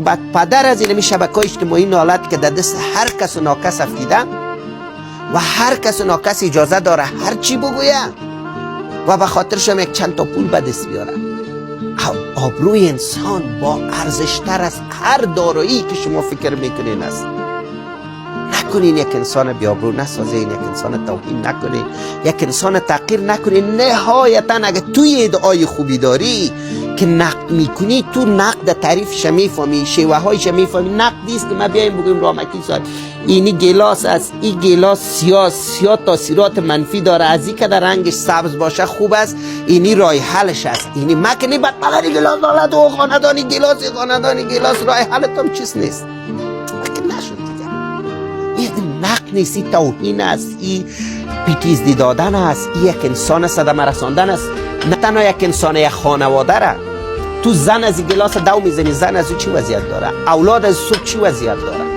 بعد پدر از این شبکه‌های اجتماعی نالت که در دست هر کس و ناکس افتیده و هر کس و ناکس اجازه داره هر چی بگویه و به خاطرش هم یک چند تا پول به دست بیاره. آبروی انسان با ارزشتر از هر دارایی که شما فکر میکنین است. نکنین یک انسان بیابرو نسازین، یک انسان توهین نکنین، یک انسان تحقیر نکنین. نهایتا اگه توی ادعای خوبی داری که نقد میکنی، تو نقد تعریفش میفهمی، شیوه هایش میفهمی. نقدی است که ما بیایم بگیم رامکی صاحب اینی گلاس است، این گلاس سیاه تاثیرات منفی داره، از این که در رنگش سبز باشه خوب است، اینی راه حلش است. اینی مکنی بعد بغیر گلاس دالت و خاندانی گلاس راه حلتون چیز نیست. مکن نشد دیگه. این نقد نیست، این توهین است، این پیتیزدی دادن است، این یک انسان صدمه رساندن است. نه تنها یک انسان، یک خانواده را تو زن از گلاس دو میزنی، زن از او چی وضعیت داره؟ اولاد از صبح چی وضعیت داره؟